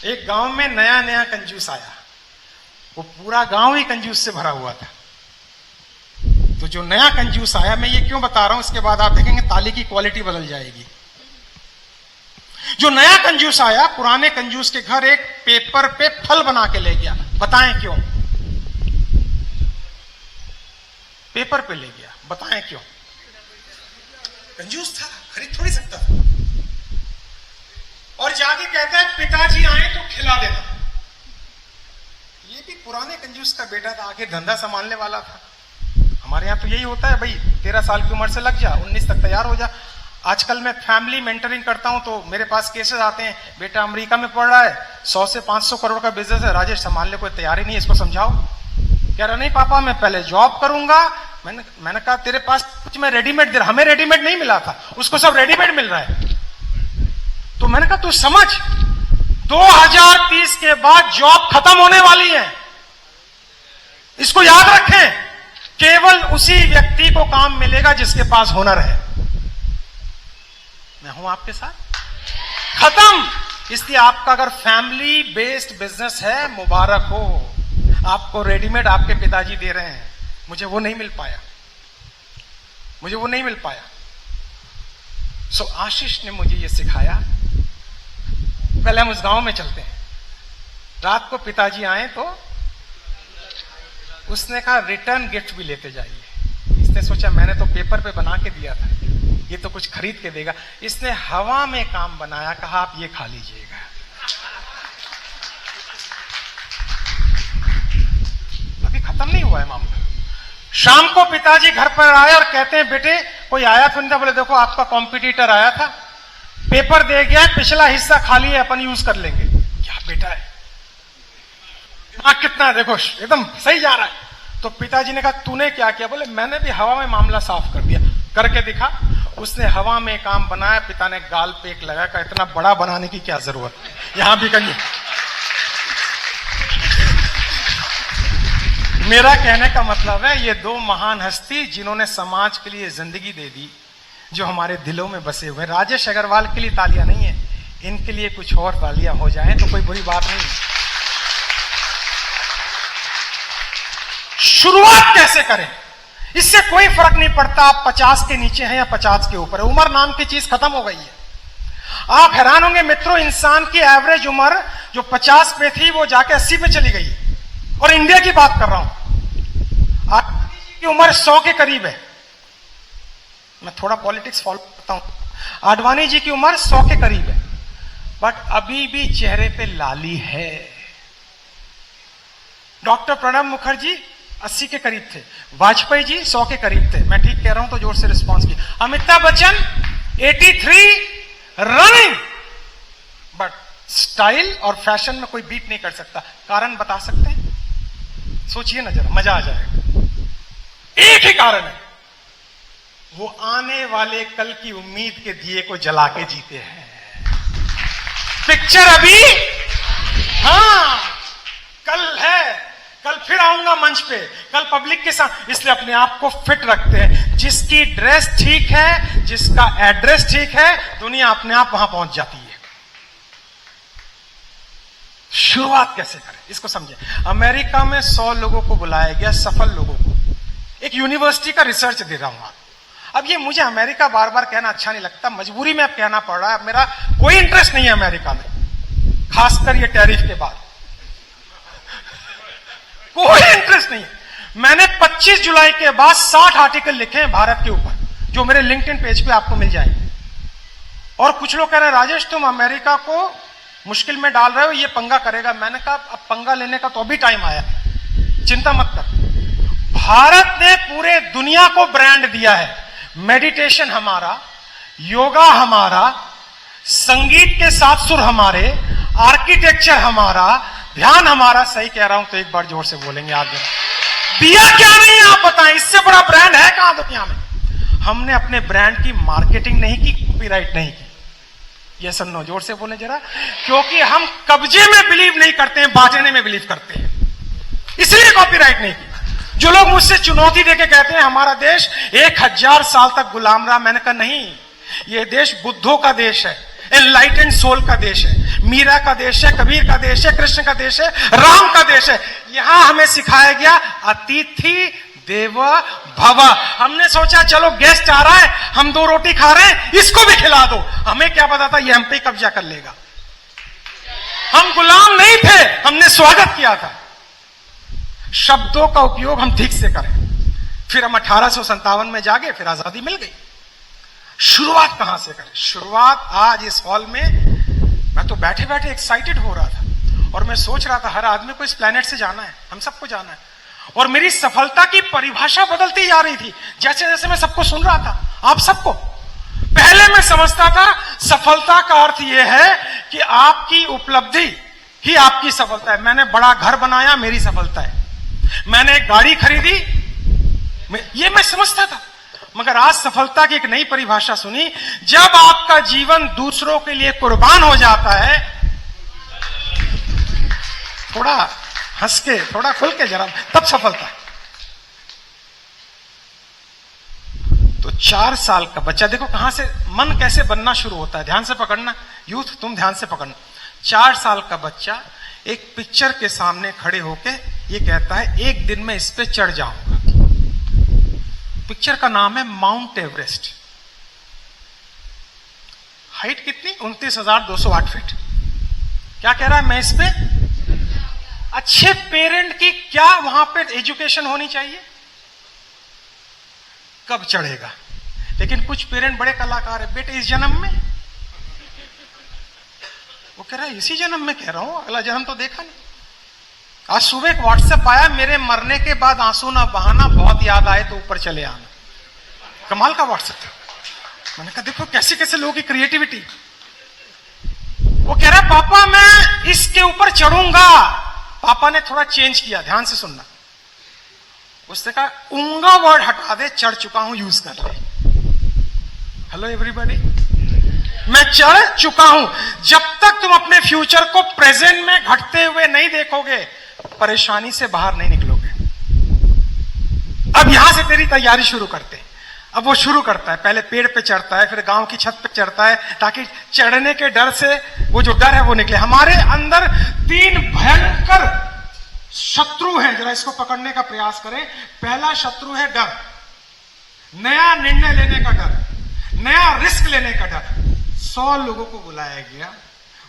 एक गांव में नया नया कंजूस आया, वो पूरा गांव ही कंजूस से भरा हुआ था। तो जो नया कंजूस आया, मैं ये क्यों बता रहा हूं, इसके बाद आप देखेंगे ताली की क्वालिटी बदल जाएगी। जो नया कंजूस आया, पुराने कंजूस के घर एक पेपर पे फल बना के ले गया। बताएं क्यों? पेपर पे ले गया, बताएं क्यों? कंजूस था, खरीद थोड़ी सकता था। और जाके कहता है पिताजी आए तो खिला देना। ये भी पुराने कंजूस का बेटा था, आखिर धंधा संभालने वाला था। हमारे यहां तो यही होता है भाई, 13 साल की उम्र से लग जा, 19 तक तैयार हो जा। आजकल मैं फैमिली मेंटरिंग करता हूं तो मेरे पास केसेस आते हैं, बेटा अमेरिका में पढ़ रहा है, 100 से 500 करोड़ का बिजनेस है, राजेश संभालने को तैयार ही नहीं, इसको समझाओ। कह रहा नहीं पापा मैं पहले जॉब करूंगा। मैंने कहा तेरे पास कुछ मैं रेडीमेड दे रहा, हमें रेडीमेड नहीं मिला था, उसको सब रेडीमेड मिल रहा है। तो मैंने कहा तू समझ, 2030 के बाद जॉब खत्म होने वाली है, इसको याद रखें। केवल उसी व्यक्ति को काम मिलेगा जिसके पास हुनर है। मैं हूं आपके साथ। खत्म। इसलिए आपका अगर फैमिली बेस्ड बिजनेस है, मुबारक हो, आपको रेडीमेड आपके पिताजी दे रहे हैं। मुझे वो नहीं मिल पाया, मुझे वो नहीं मिल पाया। सो आशीष ने मुझे ये सिखाया। पहले हम उस गांव में चलते हैं। रात को पिताजी आए तो उसने कहा रिटर्न गिफ्ट भी लेते जाइए। इसने सोचा मैंने तो पेपर पे बना के दिया था, ये तो कुछ खरीद के देगा। इसने हवा में काम बनाया, कहा आप ये खा लीजिएगा। अभी खत्म नहीं हुआ है मामला। शाम को पिताजी घर पर आए और कहते हैं बेटे कोई आया तो नहीं? बोले देखो आपका कॉम्पिटिटर आया था, पेपर दे गया, पिछला हिस्सा खाली है, अपन यूज कर लेंगे। क्या बेटा है, दिमाग कितना है, देखो एकदम सही जा रहा है। तो पिताजी ने कहा तूने क्या किया? बोले मैंने भी हवा में मामला साफ कर दिया। करके दिखा। उसने हवा में काम बनाया, पिता ने गाल पे एक लगा, का इतना बड़ा बनाने की क्या जरूरत, यहां भी करिए। मेरा कहने का मतलब है ये दो महान हस्ती जिन्होंने समाज के लिए जिंदगी दे दी, जो हमारे दिलों में बसे हुए। राजेश अग्रवाल के लिए तालियां नहीं है, इनके लिए कुछ और तालियां हो जाएं तो कोई बुरी बात नहीं। शुरुआत कैसे करें, इससे कोई फर्क नहीं पड़ता आप 50 के नीचे हैं या 50 के ऊपर है। उम्र नाम की चीज खत्म हो गई है। आप हैरान होंगे मित्रों, इंसान की एवरेज उम्र जो 50 पे थी वो जाके 80 पे चली गई। और इंडिया की बात कर रहा हूं। आडवाणी जी की उम्र 100 के करीब है। मैं थोड़ा पॉलिटिक्स फॉलो करता हूं। आडवाणी जी की उम्र 100 के करीब है, बट अभी भी चेहरे पे लाली है। डॉक्टर प्रणब मुखर्जी 80 के करीब थे, वाजपेयी जी 100 के करीब थे। मैं ठीक कह रहा हूं तो जोर से रिस्पॉन्स की। Amitabh Bachchan 83 running, but style और फैशन में कोई बीट नहीं कर सकता। कारण बता सकते हैं? सोचिए ना जरा, मजा आ जाएगा। एक ही कारण है, वो आने वाले कल की उम्मीद के दिए को जला के जीते हैं। पिक्चर अभी, हाँ कल है, कल फिर आऊंगा मंच पे, कल पब्लिक के साथ। इसलिए अपने आप को फिट रखते हैं। जिसकी ड्रेस ठीक है, जिसका एड्रेस ठीक है, दुनिया अपने आप वहां पहुंच जाती है। शुरुआत कैसे करें इसको समझें। अमेरिका में 100 लोगों को बुलाया गया, सफल लोगों को। एक यूनिवर्सिटी का रिसर्च दे रहा हूं आपको। अब ये मुझे अमेरिका बार बार कहना अच्छा नहीं लगता, मजबूरी में अब कहना पड़ रहा है। मेरा कोई इंटरेस्ट नहीं है अमेरिका में, खासकर ये टैरिफ के बाद कोई इंटरेस्ट नहीं है। मैंने 25 जुलाई के बाद 60 आर्टिकल लिखे हैं भारत के ऊपर, जो मेरे लिंक्डइन पेज पे आपको मिल जाएंगे। और कुछ लोग कह रहे हैं राजेश तुम अमेरिका को मुश्किल में डाल रहे हो, ये पंगा करेगा। मैंने कहा अब पंगा लेने का तो अभी टाइम आया, चिंता मत कर। भारत ने पूरे दुनिया को ब्रांड दिया है। मेडिटेशन हमारा, योगा हमारा, संगीत के साथ सुर हमारे, आर्किटेक्चर हमारा, ध्यान हमारा। सही कह रहा हूं तो एक बार जोर से बोलेंगे आगे। दिया क्या नहीं है आप बताएं, इससे बड़ा ब्रांड है कहां दुनिया में? हमने अपने ब्रांड की मार्केटिंग नहीं की, कॉपीराइट नहीं की। ये सुनो, जोर से बोले जरा। क्योंकि हम कब्जे में बिलीव नहीं करते हैं, बांटने में बिलीव करते हैं, इसलिए कॉपीराइट नहीं की। जो लोग मुझसे चुनौती देके कहते हैं हमारा देश 1000 साल तक गुलाम रहा, मैंने कहा नहीं, ये देश बुद्धों का देश है। एनलाइटेंड सोल का देश है, मीरा का देश है, कबीर का देश है, कृष्ण का देश है, राम का देश है। यहां हमें सिखाया गया अतिथि देव भव। हमने सोचा चलो गेस्ट आ रहा है, हम 2 रोटी खा रहे हैं, इसको भी खिला दो। हमें क्या पता था ये हम पे कब्जा कर लेगा। हम गुलाम नहीं थे, हमने स्वागत किया था। शब्दों का उपयोग हम ठीक से करें। फिर हम 1857 में जागे, फिर आजादी मिल गई। शुरुआत कहां से करें? शुरुआत आज इस हॉल में मैं तो बैठे बैठे एक्साइटेड हो रहा था और मैं सोच रहा था हर आदमी को इस प्लेनेट से जाना है, हम सबको जाना है। और मेरी सफलता की परिभाषा बदलती जा रही थी जैसे जैसे मैं सबको सुन रहा था, आप सबको। पहले मैं समझता था सफलता का अर्थ यह है कि आपकी उपलब्धि ही आपकी सफलता है। मैंने बड़ा घर बनाया, मेरी सफलता है। मैंने एक गाड़ी खरीदी, ये मैं समझता था। मगर आज सफलता की एक नई परिभाषा सुनी, जब आपका जीवन दूसरों के लिए कुर्बान हो जाता है, थोड़ा हंस के, थोड़ा खुल के जरा, तब सफलता। तो 4 साल का बच्चा, देखो कहां से मन कैसे बनना शुरू होता है, ध्यान से पकड़ना यूथ, तुम ध्यान से पकड़ना। 4 साल का बच्चा एक पिक्चर के सामने खड़े होके ये कहता है एक दिन में इस पे चढ़ जाऊंगा। पिक्चर का नाम है माउंट एवरेस्ट। हाइट कितनी? 29,208 फीट। क्या कह रहा है? मैं इस पे। अच्छे पेरेंट की क्या वहां पे एजुकेशन होनी चाहिए? कब चढ़ेगा? लेकिन कुछ पेरेंट बड़े कलाकार है, बेटे इस जन्म में। वो कह रहा है इसी जन्म में, कह रहा हूं अगला जन्म तो देखा नहीं। आज सुबह एक व्हाट्सएप आया, मेरे मरने के बाद आंसू ना बहाना, बहुत याद आए तो ऊपर चले आना। कमाल का व्हाट्सएप था। मैंने कहा देखो कैसे कैसे लोगों की क्रिएटिविटी। वो कह रहा है पापा मैं इसके ऊपर चढ़ूंगा। पापा ने थोड़ा चेंज किया, ध्यान से सुनना। उसने कहा ऊंगा वर्ड हटा दे, चढ़ चुका हूं यूज कर ले। हेलो एवरीबॉडी, मैं चढ़ चुका हूं। जब तक तुम अपने फ्यूचर को प्रेजेंट में घटते हुए नहीं देखोगे, परेशानी से बाहर नहीं निकलोगे। अब यहां से तेरी तैयारी शुरू करते। अब वो शुरू करता है, पहले पेड़ पे चढ़ता है, फिर गांव की छत पे चढ़ता है, ताकि चढ़ने के डर से वो जो डर है वो निकले। हमारे अंदर 3 भयंकर शत्रु हैं, जरा इसको पकड़ने का प्रयास करें। पहला शत्रु है डर, नया निर्णय लेने का डर, नया रिस्क लेने का डर। 100 लोगों को बुलाया गया,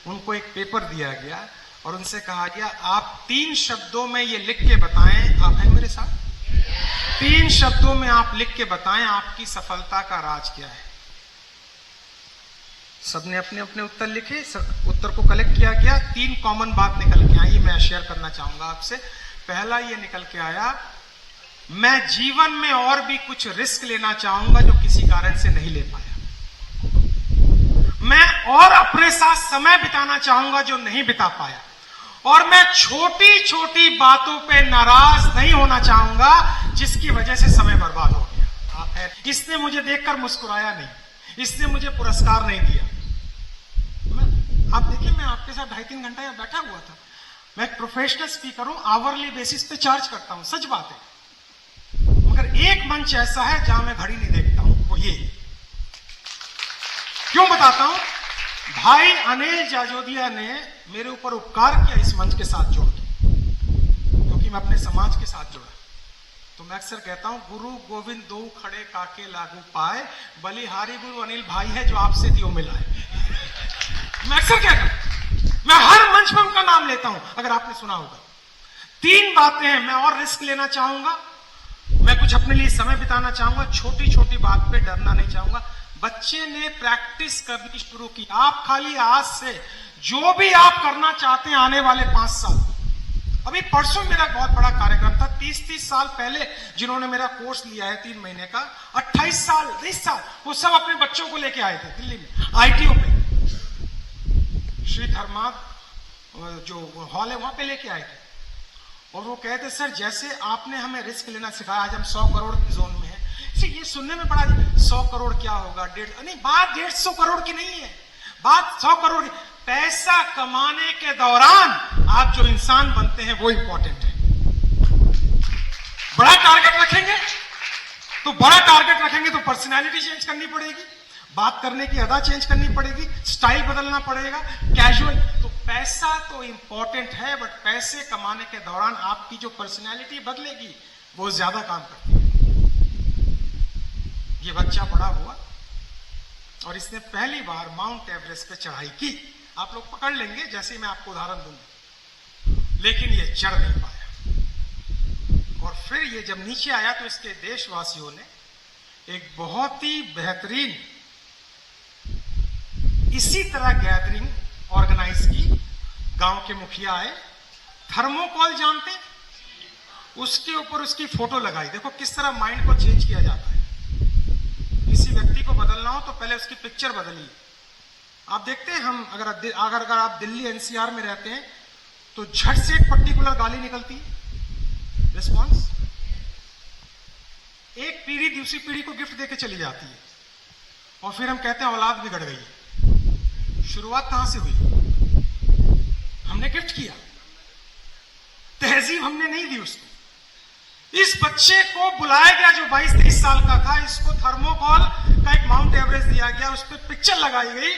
उनको एक पेपर दिया गया और उनसे कहा गया आप 3 शब्दों में ये लिख के बताएं। आप हैं मेरे साथ? 3 शब्दों में आप लिख के बताएं आपकी सफलता का राज क्या है। सबने अपने अपने उत्तर लिखे, उत्तर को कलेक्ट किया गया। 3 कॉमन बात निकल के आई, मैं शेयर करना चाहूंगा आपसे। पहला ये निकल के आया, मैं जीवन में और भी कुछ रिस्क लेना चाहूंगा जो किसी कारण से नहीं ले पाया। मैं और अपने साथ समय बिताना चाहूंगा जो नहीं बिता पाया। और मैं छोटी छोटी बातों पे नाराज नहीं होना चाहूंगा जिसकी वजह से समय बर्बाद हो गया। आप है, इसने मुझे देखकर मुस्कुराया नहीं, इसने मुझे पुरस्कार नहीं दिया। आप देखिए मैं आपके साथ 2.5-3 घंटा यहां बैठा हुआ था। मैं एक प्रोफेशनल स्पीकर हूं, आवरली बेसिस पे चार्ज करता हूं, सच बात है। मगर एक मंच ऐसा है जहां मैं घड़ी नहीं देखता हूं, वो ये। क्यों बताता हूं? भाई अनिल जाजोदिया ने मेरे ऊपर उपकार किया इस मंच के साथ जोड़ के, क्योंकि मैं अपने समाज के साथ जुड़ा। तो मैं अक्सर कहता हूं गुरु गोविंद दो खड़े काके लागू पाए, बलिहारी गुरु अनिल भाई है जो आपसे दियो मिलाए। मैं अक्सर कहता हूं, मैं हर मंच में उनका नाम लेता हूं, अगर आपने सुना होगा। 3 बातें हैं, मैं और रिस्क लेना चाहूंगा, मैं कुछ अपने लिए समय बिताना चाहूंगा, छोटी छोटी बात पे डरना नहीं चाहूंगा। बच्चे ने प्रैक्टिस करनी शुरू की। आप खाली आज से जो भी आप करना चाहते हैं आने वाले 5 साल, अभी परसों मेरा बहुत बड़ा कार्यक्रम था, 30-30 साल पहले जिन्होंने मेरा कोर्स लिया है 3 महीने का, 28 साल 30 साल, वो सब अपने बच्चों को लेके आए थे दिल्ली में आईटीओ पे, श्री धर्माद जो हॉल है वहां पे लेके आए थे। और वो कहते सर जैसे आपने हमें रिस्क लेना सिखाया, आज हम 100 करोड़ की जोन में है। ये सुनने में बड़ा 100 करोड़ क्या होगा, 150, नहीं, बात 150 करोड़ की नहीं है, बात 100 करोड़ की। पैसा कमाने के दौरान आप जो इंसान बनते हैं वो इंपॉर्टेंट है। बड़ा टारगेट रखेंगे तो पर्सनालिटी चेंज करनी पड़ेगी। बात करने की अदा चेंज करनी पड़ेगी, स्टाइल बदलना पड़ेगा, कैजुअल। तो पैसा तो इंपॉर्टेंट है, बट पैसे कमाने के दौरान आपकी जो पर्सनैलिटी बदलेगी वो ज्यादा काम करती है। ये बच्चा बड़ा हुआ और इसने पहली बार माउंट एवरेस्ट पे चढ़ाई की। आप लोग पकड़ लेंगे जैसे ही मैं आपको उदाहरण दूंगा, लेकिन ये चढ़ नहीं पाया। और फिर ये जब नीचे आया तो इसके देशवासियों ने एक बहुत ही बेहतरीन इसी तरह गैदरिंग ऑर्गेनाइज की। गांव के मुखिया आए, थर्मोकॉल जानते, उसके ऊपर उसकी फोटो लगाई। देखो किस तरह माइंड को चेंज किया जाता है। किसी व्यक्ति को बदलना हो तो पहले उसकी पिक्चर बदलिए। आप देखते हैं हम अगर आप दिल्ली एनसीआर में रहते हैं तो झट से एक पर्टिकुलर गाली निकलती है, रिस्पॉन्स। एक पीढ़ी दूसरी पीढ़ी को गिफ्ट देके चली जाती है और फिर हम कहते हैं औलाद बिगड़ गई है। शुरुआत कहां से हुई? हमने गिफ्ट किया, तहजीब हमने नहीं दी उसको। इस बच्चे को बुलाया गया जो 22-23 साल का था, इसको थर्मोकॉल का एक माउंट एवरेस्ट दिया गया, उस पर पिक्चर लगाई गई।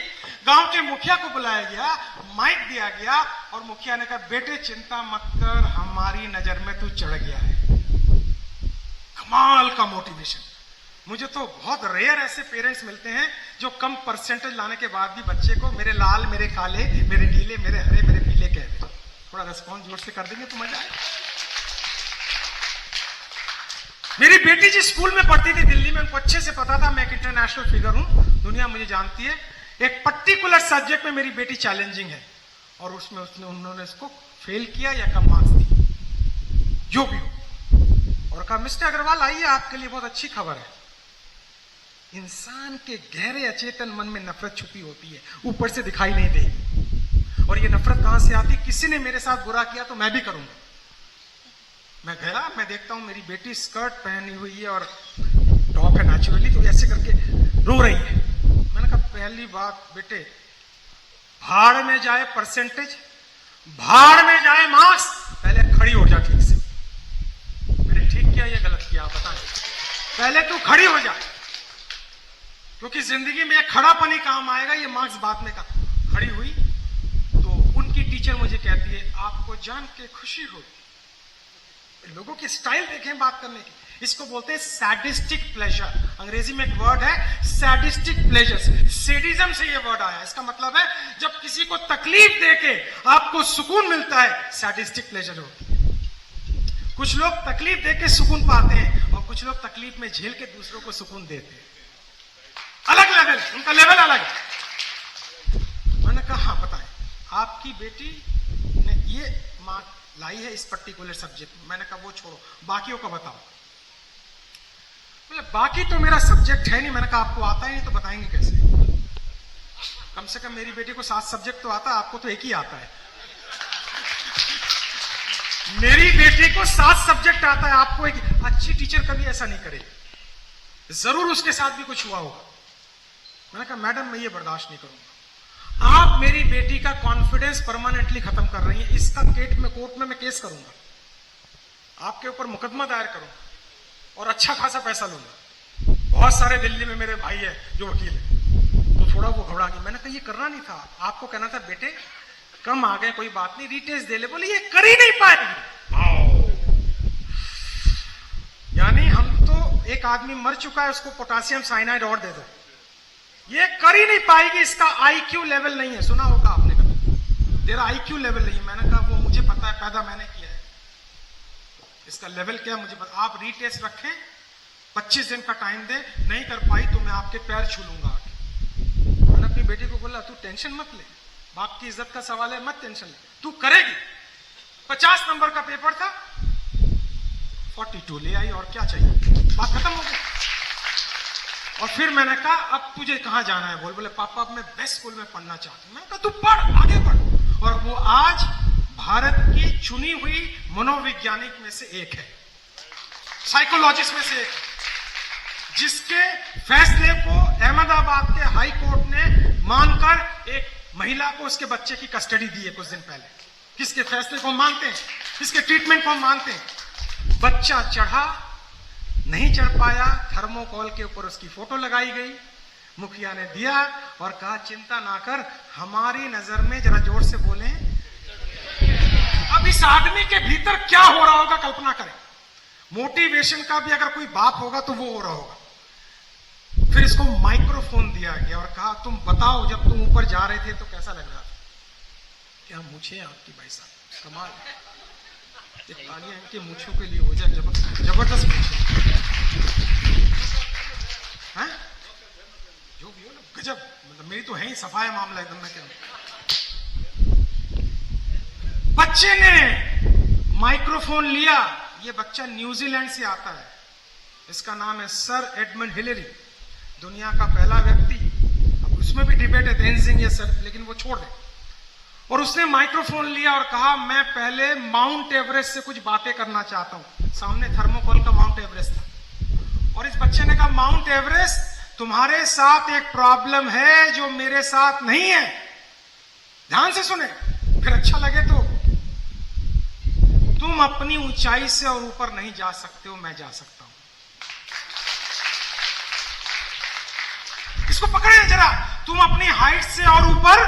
गांव के मुखिया को बुलाया गया, माइक दिया गया और मुखिया ने कहा बेटे चिंता मत कर, हमारी नजर में तू चढ़ गया है। कमाल का मोटिवेशन। मुझे तो बहुत रेयर ऐसे पेरेंट्स मिलते हैं जो कम परसेंटेज लाने के बाद भी बच्चे को मेरे लाल, मेरे काले, मेरे नीले, मेरे हरे, मेरे पीले कह दे। थोड़ा रेस्पॉन्स जोर से कर देंगे तो मजा आए। मेरी बेटी जिस स्कूल में पढ़ती थी दिल्ली में, उनको अच्छे से पता था मैं एक इंटरनेशनल फिगर हूं, दुनिया मुझे जानती है। एक पर्टिकुलर सब्जेक्ट में मेरी बेटी चैलेंजिंग है और उसमें उन्होंने इसको फेल किया या कम मार्क्स दिए, जो भी हो। और कहा मिस्टर अग्रवाल आइए, आपके लिए बहुत अच्छी खबर है। इंसान के गहरे अचेतन मन में नफरत छुपी होती है, ऊपर से दिखाई नहीं देगी। और ये नफरत कहां से आती? किसी ने मेरे साथ बुरा किया तो मैं भी करूंगा। मैं गया, मैं देखता हूं मेरी बेटी स्कर्ट पहनी हुई है और टॉप है नेचुरली, तो ऐसे करके रो रही है। मैंने कहा पहली बात बेटे, भाड़ में जाए परसेंटेज, भाड़ में जाए मार्क्स, पहले खड़ी हो जा ठीक से। मैंने ठीक किया या गलत किया बताएं? पहले तू खड़ी हो जा, क्योंकि जिंदगी में एक खड़ापन ही काम आएगा, ये मार्क्स बाद में का। खड़ी हुई तो उनकी टीचर मुझे कहती है आपको जान के खुशी हो। लोगों की स्टाइल देखें बात करने की, इसको बोलते हैं सैडिस्टिक प्लेजर। अंग्रेजी में एक वर्ड है सैडिस्टिक प्लेजर, सेडिज्म से ये वर्ड आया। इसका मतलब है जब किसी को तकलीफ देके आपको सुकून मिलता है, सैडिस्टिक प्लेजर होती है। कुछ लोग तकलीफ देके सुकून पाते हैं और कुछ लोग तकलीफ में झेल के दूसरों को सुकून देते हैं। अलग लेवल, उनका लेवल अलग है। मैंने कहा हाँ बताएं, आपकी बेटी ने ये मार्क लाई है इस पर्टिकुलर सब्जेक्ट में। मैंने कहा वो छोड़ो, बाकियों का बताओ। बोले बाकी तो मेरा सब्जेक्ट है नहीं। मैंने कहा आपको आता ही नहीं तो बताएंगे कैसे? कम से कम मेरी बेटी को 7 सब्जेक्ट तो आता है, आपको तो एक ही आता है। मेरी बेटी को 7 सब्जेक्ट आता है, आपको एक। अच्छी टीचर कभी ऐसा नहीं करेगी, जरूर उसके साथ भी कुछ हुआ होगा। मैंने कहा मैडम मैं ये बर्दाश्त नहीं करूंगा, आप मेरी बेटी का कॉन्फिडेंस परमानेंटली खत्म कर रही हैं। इसका कोर्ट में मैं केस करूंगा, आपके ऊपर मुकदमा दायर करूंगा और अच्छा खासा पैसा लूंगा। बहुत सारे दिल्ली में मेरे भाई है जो वकील है, तो थोड़ा वो घबरा गई। मैंने कहा ये करना नहीं था, आपको कहना था बेटे कम आ गए कोई बात नहीं, रिटेस्ट दे ले। बोले ये कर ही नहीं पाएगी। यानी हम तो, एक आदमी मर चुका है उसको पोटासियम साइनाइड और दे दो, ये कर ही नहीं पाएगी, इसका आईक्यू लेवल नहीं है। सुना होगा आपने कभी, तेरा आईक्यू लेवल नहीं है। मैंने कहा वो मुझे पता है, पैदा मैंने किया है, इसका लेवल क्या है मुझे पता। आप रीटेस्ट रखें, 25 दिन का टाइम दे, नहीं कर पाई तो मैं आपके पैर छू लूंगा। मैंने अपनी बेटी को बोला तू टेंशन मत ले, बाप की इज्जत का सवाल है, मत टेंशन ले, तू करेगी। 50 नंबर का पेपर था, 42 ले आई, और क्या चाहिए, बात खत्म हो गई। और फिर मैंने कहा अब तुझे कहां जाना है? बोले पापा अब मैं बेस्ट स्कूल में पढ़ना चाहती हूं। मैंने कहा तू पढ़, आगे बढ़। और वो आज भारत की चुनी हुई मनोवैज्ञानिक में से एक है, साइकोलॉजिस्ट में से एक, जिसके फैसले को अहमदाबाद के हाई कोर्ट ने मानकर एक महिला को उसके बच्चे की कस्टडी दी है कुछ दिन पहले। किसके फैसले को मानते हैं, किसके ट्रीटमेंट को मानते हैं? बच्चा चढ़ा, नहीं चढ़ पाया, थर्मोकॉल के ऊपर उसकी फोटो लगाई गई, मुखिया ने दिया और कहा चिंता ना कर, हमारी नजर में, जरा जोर से बोले, अब इस आदमी के भीतर क्या हो रहा होगा कल्पना करें। मोटिवेशन का भी अगर कोई बाप होगा तो वो हो रहा होगा। फिर इसको माइक्रोफोन दिया गया और कहा तुम बताओ जब तुम ऊपर जा रहे थे तो कैसा लग रहा था। क्या मूछें आपकी भाई साहब, कमाल। तालियां इनके मूछों के लिए हो जाए, जबरदस्त मूछें, हैं? जो भी हो ना, गजब। मतलब मेरी तो है ही सफाया मामला एकदम। मैं क्या, बच्चे ने माइक्रोफोन लिया। ये बच्चा न्यूजीलैंड से आता है, इसका नाम है सर एडमंड हिलेरी, दुनिया का पहला व्यक्ति। अब उसमें भी डिबेट है तेंजिंग या सर, लेकिन वो छोड़ दे। और उसने माइक्रोफोन लिया और कहा मैं पहले माउंट एवरेस्ट से कुछ बातें करना चाहता हूं। सामने थर्मोकोल का माउंट एवरेस्ट था और इस बच्चे ने कहा माउंट एवरेस्ट, तुम्हारे साथ एक प्रॉब्लम है जो मेरे साथ नहीं है। ध्यान से सुने, फिर अच्छा लगे तो। तुम अपनी ऊंचाई से और ऊपर नहीं जा सकते हो, मैं जा सकता हूं। इसको पकड़े जरा, तुम अपनी हाइट से और ऊपर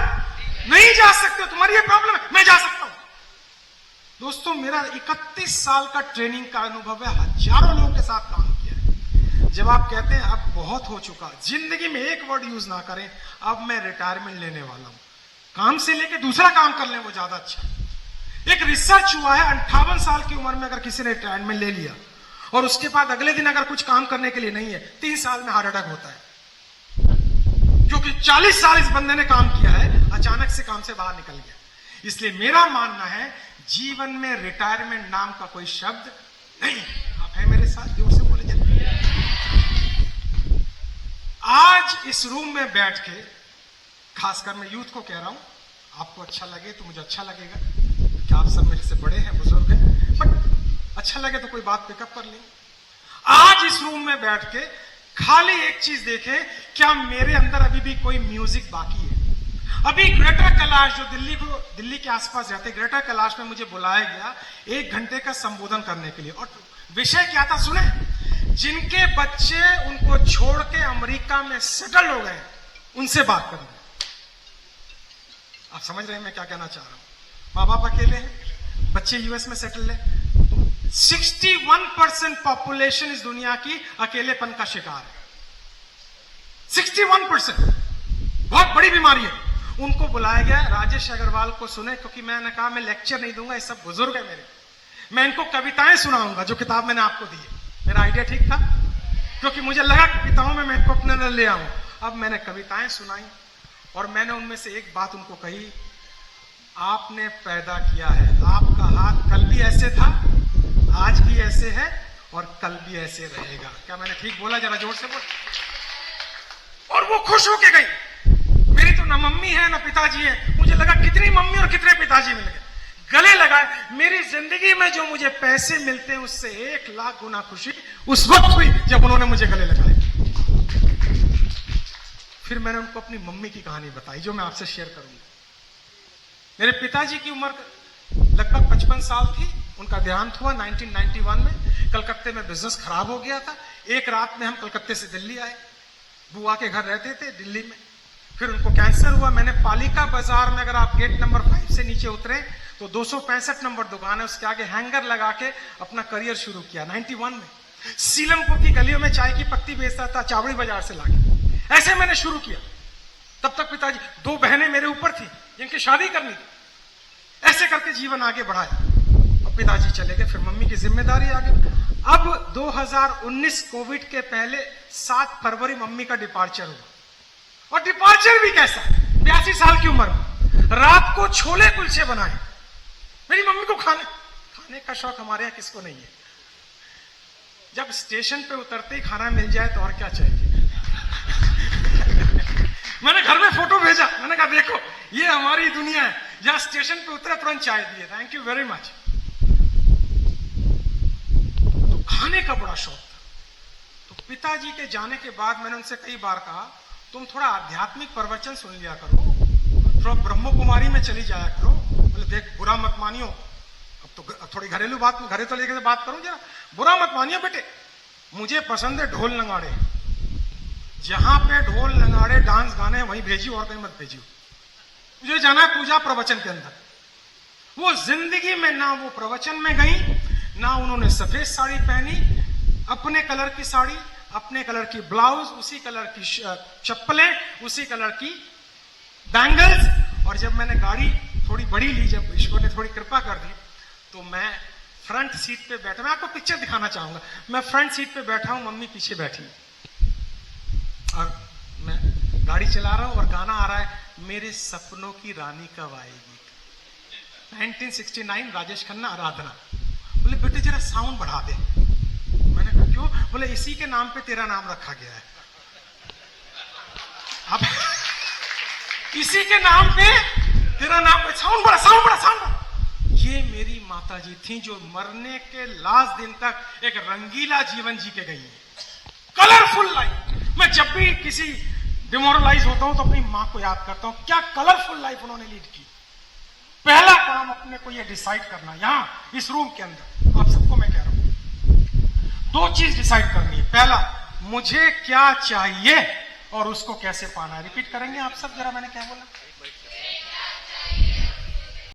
नहीं जा सकते, तुम्हारी ये प्रॉब्लम है, मैं जा सकता हूं। दोस्तों, मेरा 31 साल का ट्रेनिंग का अनुभव है, हजारों लोगों के साथ काम किया है। जब आप कहते हैं अब बहुत हो चुका, जिंदगी में एक वर्ड यूज ना करें, अब मैं रिटायरमेंट लेने वाला हूं, काम से लेके दूसरा काम कर लें वो ज्यादा अच्छा। एक रिसर्च हुआ है, 58 साल की उम्र में अगर किसी ने रिटायरमेंट ले लिया और उसके बाद अगले दिन अगर कुछ काम करने के लिए नहीं है, 3 साल में हार्ट अटैक होता है। क्योंकि 40 साल इस बंदे ने काम किया है, अचानक से काम से बाहर निकल गया। इसलिए मेरा मानना है जीवन में रिटायरमेंट नाम का कोई शब्द नहीं। आप हैं मेरे साथ, जोर से बोले जाए। आज इस रूम में बैठ के, खासकर मैं यूथ को कह रहा हूं, आपको अच्छा लगे तो मुझे अच्छा लगेगा कि आप सब मेरे से बड़े हैं, बुजुर्ग हैं, बट अच्छा लगे तो कोई बात पिकअप कर लेंगे। आज इस रूम में बैठ के खाली एक चीज देखें, क्या मेरे अंदर अभी भी कोई म्यूजिक बाकी है? अभी ग्रेटर कैलाश, जो दिल्ली के आसपास रहते, ग्रेटर कैलाश में मुझे बुलाया गया 1 घंटे का संबोधन करने के लिए। और विषय क्या था सुने, जिनके बच्चे उनको छोड़ के अमेरिका में सेटल हो गए, उनसे बात करेंगे। आप समझ रहे हैं मैं क्या कहना चाह रहा हूं? माँ बाप अकेले हैं, बच्चे यूएस में सेटल है, 61% पॉपुलेशन इस दुनिया की अकेलेपन का शिकार है। 61%, बहुत बड़ी बीमारी है। उनको बुलाया गया, राजेश अग्रवाल को सुने, क्योंकि मैंने कहा मैं लेक्चर नहीं दूंगा, ये सब बुजुर्ग है मेरे, मैं इनको कविताएं सुनाऊंगा जो किताब मैंने आपको दी है। मेरा आइडिया ठीक था, क्योंकि मुझे लगा कविताओं में मैं इनको अपने अंदर ले आऊं। अब मैंने कविताएं सुनाई और मैंने उनमें से एक बात उनको कही, आपने पैदा किया है, आपका हाथ कल भी ऐसे था, आज भी ऐसे है और कल भी ऐसे रहेगा। क्या मैंने ठीक बोला? जरा जोर से बोल। और वो खुश होके गई। मेरी तो ना मम्मी है ना पिताजी है, मुझे लगा कितनी मम्मी और कितने पिताजी मिल गए, गले लगाए। मेरी जिंदगी में जो मुझे पैसे मिलते हैं उससे 1 लाख गुना खुशी उस वक्त हुई जब उन्होंने मुझे गले लगाए। फिर मैंने उनको अपनी मम्मी की कहानी बताई जो मैं आपसे शेयर करूंगा। मेरे पिताजी की उम्र लगभग 55 साल थी, उनका देहांत हुआ 1991 में। कलकत्ते में बिजनेस खराब हो गया था। एक रात में हम कलकत्ते से दिल्ली आए, बुआ के घर रहते थे दिल्ली में। फिर उनको कैंसर हुआ। मैंने पालिका बाजार में, अगर आप गेट नंबर 5 से नीचे उतरे तो 265 नंबर दुकान है, उसके आगे हैंगर लगा के अपना करियर शुरू किया 91 में। सीलमपुर की गलियों में चाय की पत्ती बेचता था, चावड़ी बाजार से लाके। ऐसे मैंने शुरू किया। तब तक पिताजी, 2 बहनें मेरे ऊपर थी जिनकी शादी करनी थी। ऐसे करके जीवन आगे बढ़ाया। अब पिताजी चले गए, फिर मम्मी की जिम्मेदारी आ गई। अब 2019 कोविड के पहले 7 फरवरी मम्मी का डिपार्चर हुआ। और डिपार्चर भी कैसा, 82 साल की उम्र में रात को छोले कुलचे बनाए। मेरी मम्मी को खाने का शौक हमारे यहां किसको नहीं है। जब स्टेशन पे उतरते ही खाना मिल जाए तो और क्या चाहिए। मैंने घर में फोटो भेजा, मैंने कहा देखो ये हमारी दुनिया है, जहां स्टेशन पे उतरे तुरंत चाय दिए, थैंक यू वेरी मच। तो खाने का बड़ा शौक था। तो पिताजी के जाने के बाद मैंने उनसे कई बार कहा, तुम थोड़ा आध्यात्मिक प्रवचन सुन लिया करो, थोड़ा ब्रह्म कुमारी में चली जाया करो। बोले देख बुरा मत मानियो, अब तो थोड़ी घरेलू बात में घरे तो लेके बात करूं, जरा बुरा मत मानियो बेटे, मुझे पसंद है ढोल नगाड़े। जहां पे ढोल नगाड़े डांस गाने वहीं भेजियो, और कहीं मत भेजियो। मुझे जाना है पूजा प्रवचन के अंदर। वो जिंदगी में ना वो प्रवचन में गई, ना उन्होंने सफेद साड़ी पहनी, अपने कलर की साड़ी, अपने कलर की ब्लाउज, उसी कलर की चप्पलें, उसी कलर की बैंगल्स। और जब मैंने गाड़ी थोड़ी बड़ी ली, जब ईश्वर ने थोड़ी कृपा कर दी, तो मैं फ्रंट सीट पे बैठा। मैं आपको पिक्चर दिखाना चाहूंगा। मैं फ्रंट सीट पे बैठा हूं, मम्मी पीछे बैठी, और मैं गाड़ी चला रहा हूं और गाना आ रहा है, मेरे सपनों की रानी कब आएगी। 1969, राजेश खन्ना, आराधना। बोले बेटे जरा साउंड बढ़ा दे। मैंने कहा क्यों? बोले इसी के नाम पे तेरा नाम रखा गया है। अब इसी के नाम पे तेरा नाम, साउंड बढ़ा, साउंड बढ़ा, साउंड बढ़ा। ये मेरी माता जी थी जो मरने के लास्ट दिन तक एक रंगीला जीवन जी के गई है, कलरफुल लाइफ। मैं जब भी किसी डिमोरलाइज होता हूं तो अपनी मां को याद करता हूं, क्या कलरफुल लाइफ उन्होंने लीड की। पहला काम अपने को ये डिसाइड करना, यहां इस रूम के अंदर आप सबको मैं कह रहा हूं, 2 चीज डिसाइड करनी है। पहला, मुझे क्या चाहिए और उसको कैसे पाना है। रिपीट करेंगे आप सब जरा, मैंने क्या बोला?